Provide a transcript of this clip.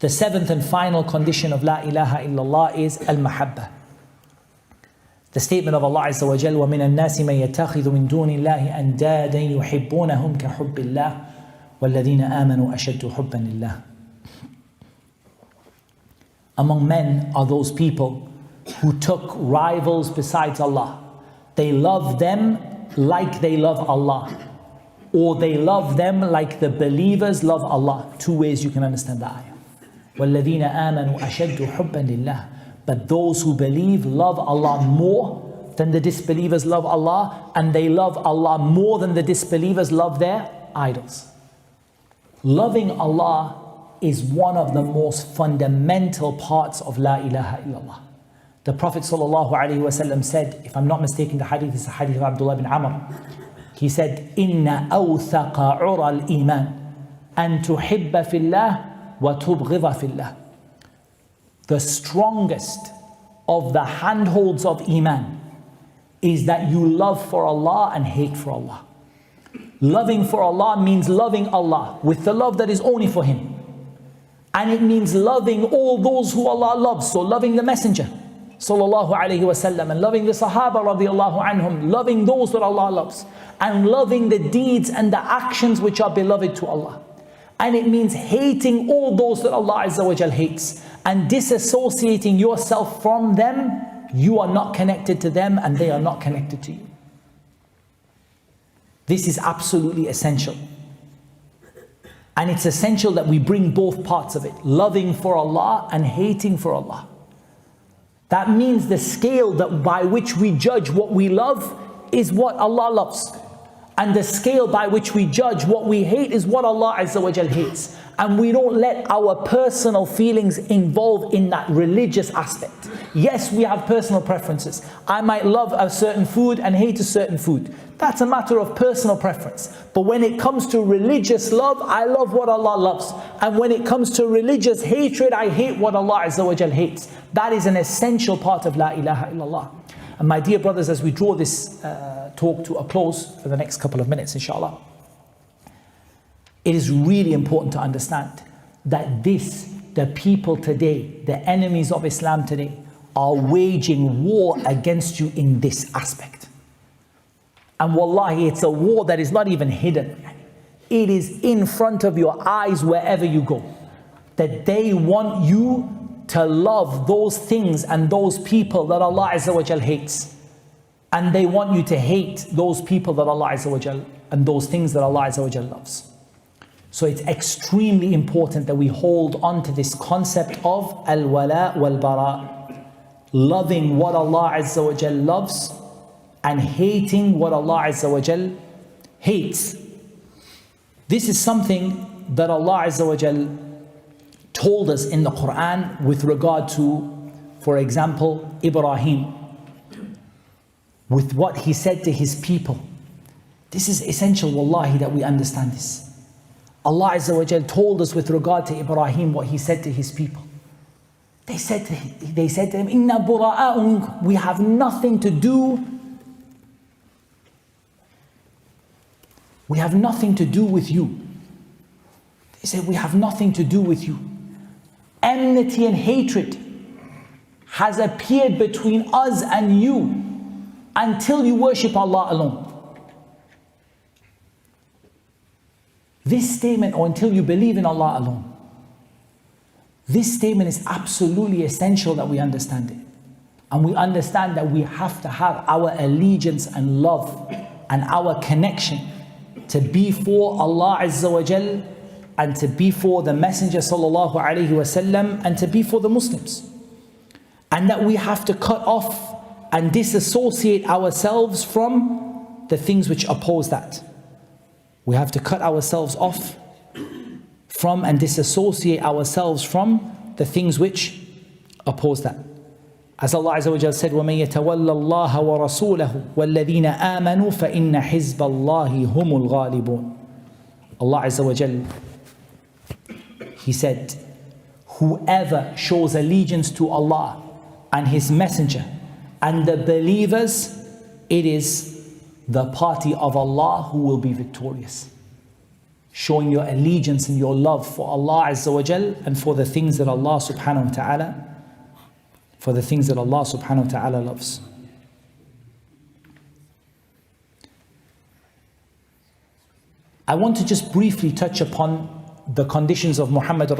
The seventh and final condition of La ilaha illallah is al-mahabba. The statement of Allah Azza wa Jal, وَمِنَ النَّاسِ مَنْ يَتَّخِذُ مِنْ دُونِ اللَّهِ أَنْدَادًا يُحِبُّونَهُمْ كَحُبِّ اللَّهِ وَالَّذِينَ آمَنُوا أَشَدُّ حُبًّا لِلَّهِ. Among men are those people who took rivals besides Allah. They love them like they love Allah, or they love them like the believers love Allah. Two ways you can understand the ayah. وَالَّذِينَ آمَنُوا أَشَدُّ حُبًّا لِلَّهِ. But those who believe love Allah more than the disbelievers love Allah, and they love Allah more than the disbelievers love their idols. Loving Allah is one of the most fundamental parts of La ilaha illallah. The Prophet ﷺ said, if I'm not mistaken, the hadith is the hadith of Abdullah bin Amr. He said, إِنَّ أَوْثَقَ عُرَى الْإِيمَانِ أَن تُحِبَّ فِي اللَّهِ وَتُبْغِضَ فِي اللَّهِ. The strongest of the handholds of Iman is that you love for Allah and hate for Allah. Loving for Allah means loving Allah with the love that is only for Him. And it means loving all those who Allah loves. So loving the Messenger sallallahu alayhi wasallam, and loving the Sahaba radiallahu anhum, loving those that Allah loves, and loving the deeds and the actions which are beloved to Allah. And it means hating all those that Allah Azza wa Jal hates, and disassociating yourself from them. You are not connected to them and they are not connected to you. This is absolutely essential. And it's essential that we bring both parts of it, loving for Allah and hating for Allah. That means the scale that by which we judge what we love is what Allah loves. And the scale by which we judge what we hate is what Allah Azza wa Jal hates. And we don't let our personal feelings involve in that religious aspect. Yes, we have personal preferences. I might love a certain food and hate a certain food. That's a matter of personal preference. But when it comes to religious love, I love what Allah loves. And when it comes to religious hatred, I hate what Allah Azza wa Jal hates. That is an essential part of La ilaha illallah. And my dear brothers, as we draw this talk to a close for the next couple of minutes, inshallah, it is really important to understand that the people today, the enemies of Islam today, are waging war against you in this aspect. And wallahi, it's a war that is not even hidden. It is in front of your eyes wherever you go. That they want you to love those things and those people that Allah Azza wa Jal hates. And they want you to hate those people that Allah Azza wa Jal, and those things that Allah Azza wa Jal loves. So it's extremely important that we hold on to this concept of al-wala wal-bara. Loving what Allah Azza wa Jal loves and hating what Allah Azza wa Jal hates. This is something that Allah Azza wa Jal told us in the Quran with regard to, for example, Ibrahim, with what he said to his people. This is essential, wallahi, that we understand this. Allah Azza wa Jal told us with regard to Ibrahim what he said to his people. They said to him, Inna bura'a'u minkum. We have nothing to do. We have nothing to do with you. They said, we have nothing to do with you. Enmity and hatred has appeared between us and you until you worship Allah alone. This statement, or until you believe in Allah alone. This statement is absolutely essential that we understand it. And we understand that we have to have our allegiance and love and our connection to be for Allah Azza wa Jal, and to be for the Messenger sallallahu alaihi wasallam, and to be for the Muslims. And that we have to cut off and disassociate ourselves from the things which oppose that. We have to cut ourselves off from and disassociate ourselves from the things which oppose that. As Allah Azza wa Jalla said, وَمَن يَتَوَلَّ اللَّهَ وَرَسُولَهُ وَالَّذِينَ آمَنُوا فَإِنَّ حِزْبَ اللَّهِ هُمُ الْغَالِبُونَ. Allah Azza wa Jalla, He said, whoever shows allegiance to Allah and His Messenger and the believers, it is the party of Allah who will be victorious. showing your allegiance and your love for Allah Azza wa Jal and for the things that Allah subhanahu wa ta'ala loves. I want to just briefly touch upon the conditions of Muhammad